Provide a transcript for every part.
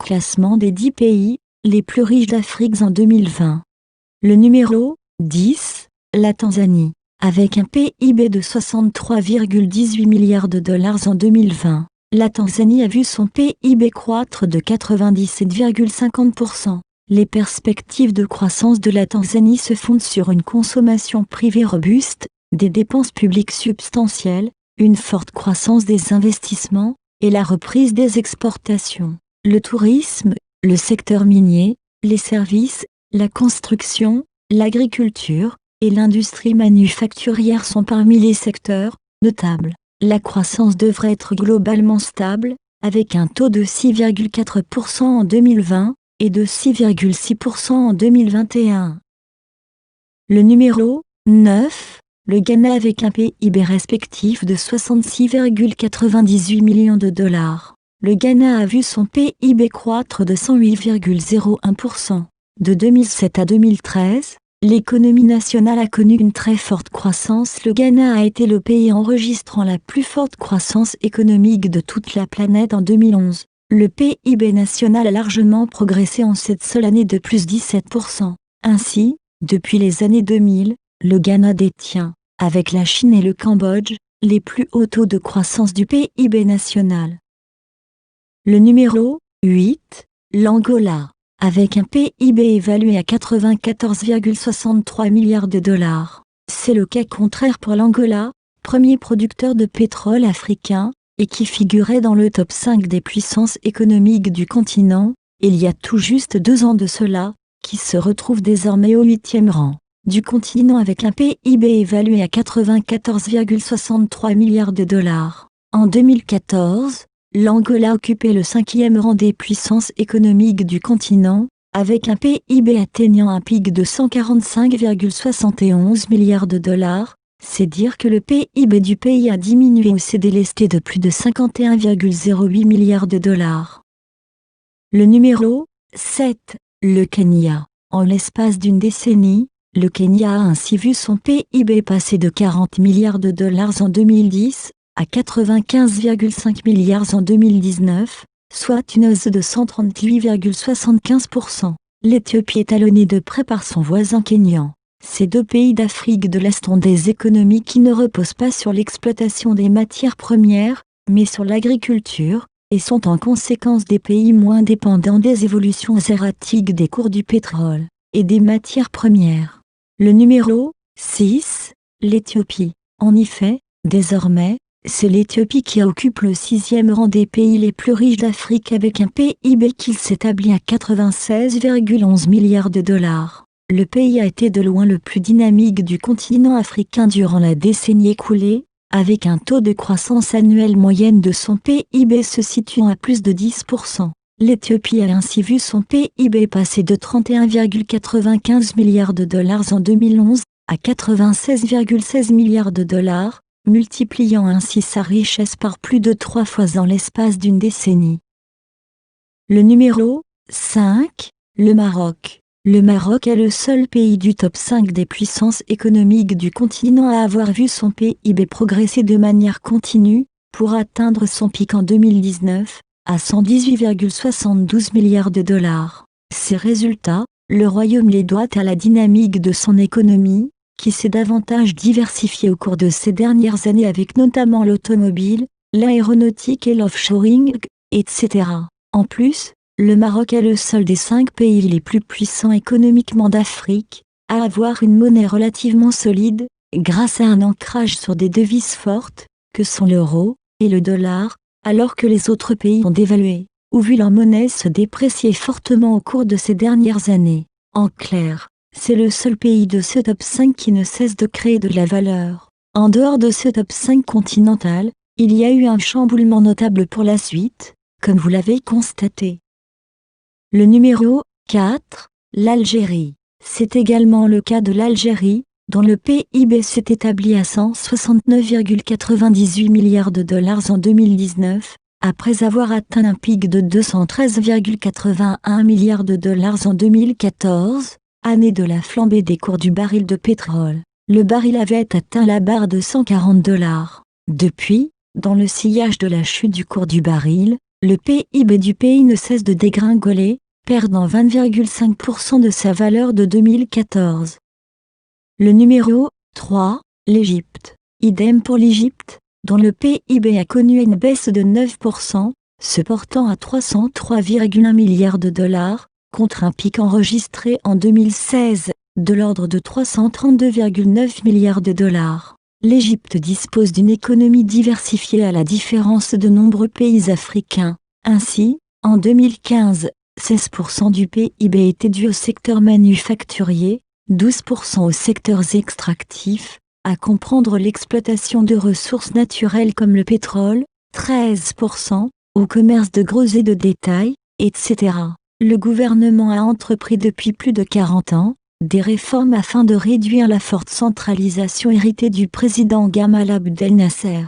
Classement des 10 pays les plus riches d'Afrique en 2020. Le numéro 10, la Tanzanie, avec un PIB de 63,18 milliards de dollars en 2020. La Tanzanie a vu son PIB croître de 97,50%. Les perspectives de croissance de la Tanzanie se fondent sur une consommation privée robuste, des dépenses publiques substantielles, une forte croissance des investissements, et la reprise des exportations. Le tourisme, le secteur minier, les services, la construction, l'agriculture et l'industrie manufacturière sont parmi les secteurs notables. La croissance devrait être globalement stable, avec un taux de 6,4% en 2020 et de 6,6% en 2021. Le numéro 9, le Ghana avec un PIB respectif de 66,98 millions de dollars. Le Ghana a vu son PIB croître de 108,01%. De 2007 à 2013, l'économie nationale a connu une très forte croissance. Le Ghana a été le pays enregistrant la plus forte croissance économique de toute la planète en 2011. Le PIB national a largement progressé en cette seule année de plus 17%. Ainsi, depuis les années 2000, le Ghana détient, avec la Chine et le Cambodge, les plus hauts taux de croissance du PIB national. Le numéro 8, l'Angola, avec un PIB évalué à 94,63 milliards de dollars. C'est le cas contraire pour l'Angola, premier producteur de pétrole africain, et qui figurait dans le top 5 des puissances économiques du continent, il y a tout juste 2 ans de cela, qui se retrouve désormais au 8e rang du continent avec un PIB évalué à 94,63 milliards de dollars. En 2014, l'Angola occupait le 5e rang des puissances économiques du continent, avec un PIB atteignant un pic de 145,71 milliards de dollars. C'est dire que le PIB du pays a diminué ou s'est délesté de plus de 51,08 milliards de dollars. Le numéro 7, le Kenya. En l'espace d'une décennie, le Kenya a ainsi vu son PIB passer de 40 milliards de dollars en 2010 à 95,5 milliards en 2019, soit une hausse de 138,75%. L'Éthiopie est talonnée de près par son voisin kényan. Ces 2 pays d'Afrique de l'Est ont des économies qui ne reposent pas sur l'exploitation des matières premières, mais sur l'agriculture, et sont en conséquence des pays moins dépendants des évolutions erratiques des cours du pétrole et des matières premières. Le numéro 6, l'Éthiopie. En effet, désormais, c'est l'Éthiopie qui occupe le 6e rang des pays les plus riches d'Afrique avec un PIB qui s'établit à 96,11 milliards de dollars. Le pays a été de loin le plus dynamique du continent africain durant la décennie écoulée, avec un taux de croissance annuelle moyenne de son PIB se situant à plus de 10%. L'Éthiopie a ainsi vu son PIB passer de 31,95 milliards de dollars en 2011 à 96,16 milliards de dollars, multipliant ainsi sa richesse par plus de 3 fois dans l'espace d'une décennie. Le numéro 5, le Maroc. Le Maroc est le seul pays du top 5 des puissances économiques du continent à avoir vu son PIB progresser de manière continue, pour atteindre son pic en 2019, à 118,72 milliards de dollars. Ces résultats, le Royaume les doit à la dynamique de son économie, qui s'est davantage diversifiée au cours de ces dernières années avec notamment l'automobile, l'aéronautique et l'offshoring, etc. En plus, le Maroc est le seul des 5 pays les plus puissants économiquement d'Afrique, à avoir une monnaie relativement solide, grâce à un ancrage sur des devises fortes, que sont l'euro et le dollar, alors que les autres pays ont dévalué, ou vu leur monnaie se déprécier fortement au cours de ces dernières années. En clair, c'est le seul pays de ce top 5 qui ne cesse de créer de la valeur. En dehors de ce top 5 continental, il y a eu un chamboulement notable pour la suite, comme vous l'avez constaté. Le numéro 4, l'Algérie. C'est également le cas de l'Algérie, dont le PIB s'est établi à 169,98 milliards de dollars en 2019, après avoir atteint un pic de 213,81 milliards de dollars en 2014, année de la flambée des cours du baril de pétrole. Le baril avait atteint la barre de 140 $. Depuis, dans le sillage de la chute du cours du baril, le PIB du pays ne cesse de dégringoler, perdant 20,5% de sa valeur de 2014. Le numéro 3, l'Égypte. Idem pour l'Égypte, dont le PIB a connu une baisse de 9%, se portant à 303,1 milliards de dollars, contre un pic enregistré en 2016, de l'ordre de 332,9 milliards de dollars. L'Égypte dispose d'une économie diversifiée à la différence de nombreux pays africains. Ainsi, en 2015, 16% du PIB était dû au secteur manufacturier, 12% aux secteurs extractifs, à comprendre l'exploitation de ressources naturelles comme le pétrole, 13%, au commerce de gros et de détail, etc. Le gouvernement a entrepris depuis plus de 40 ans des réformes afin de réduire la forte centralisation héritée du président Gamal Abdel Nasser.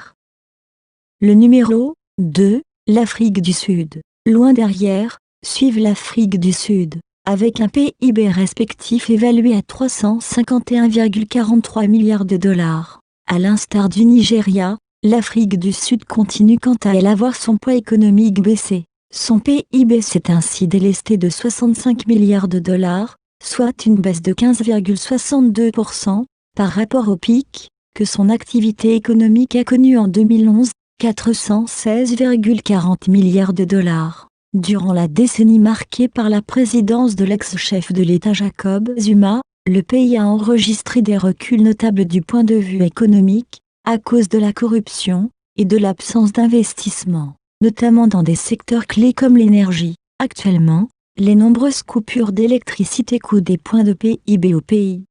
Le numéro 2, l'Afrique du Sud. Loin derrière, suivent l'Afrique du Sud, avec un PIB respectif évalué à 351,43 milliards de dollars. À l'instar du Nigeria, l'Afrique du Sud continue quant à elle à voir son poids économique baisser. Son PIB s'est ainsi délesté de 65 milliards de dollars, soit une baisse de 15,62%, par rapport au pic que son activité économique a connu en 2011, 416,40 milliards de dollars. Durant la décennie marquée par la présidence de l'ex-chef de l'État Jacob Zuma, le pays a enregistré des reculs notables du point de vue économique, à cause de la corruption et de l'absence d'investissement, notamment dans des secteurs clés comme l'énergie. Actuellement, les nombreuses coupures d'électricité coûtent des points de PIB au pays.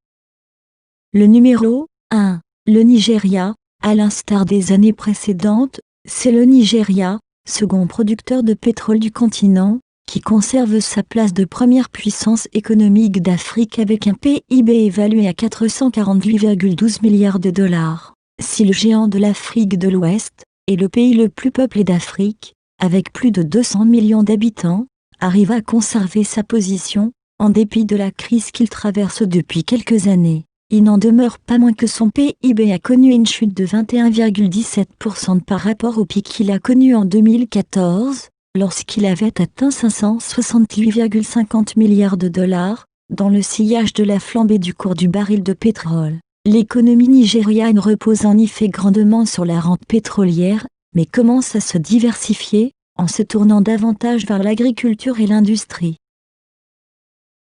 Le numéro 1, le Nigeria. À l'instar des années précédentes, c'est le Nigeria, second producteur de pétrole du continent, qui conserve sa place de première puissance économique d'Afrique avec un PIB évalué à 448,12 milliards de dollars. Si le géant de l'Afrique de l'Ouest, est le pays le plus peuplé d'Afrique, avec plus de 200 millions d'habitants, arrive à conserver sa position, en dépit de la crise qu'il traverse depuis quelques années. Il n'en demeure pas moins que son PIB a connu une chute de 21,17% par rapport au pic qu'il a connu en 2014, lorsqu'il avait atteint 568,50 milliards de dollars, dans le sillage de la flambée du cours du baril de pétrole. L'économie nigériane repose en effet grandement sur la rente pétrolière, mais commence à se diversifier, en se tournant davantage vers l'agriculture et l'industrie.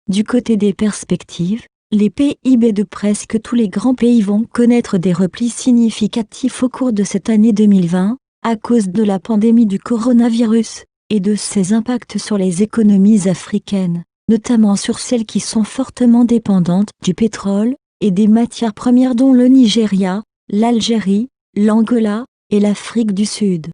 Du côté des perspectives, les PIB de presque tous les grands pays vont connaître des replis significatifs au cours de cette année 2020, à cause de la pandémie du coronavirus, et de ses impacts sur les économies africaines, notamment sur celles qui sont fortement dépendantes du pétrole, et des matières premières dont le Nigeria, l'Algérie, l'Angola, et l'Afrique du Sud.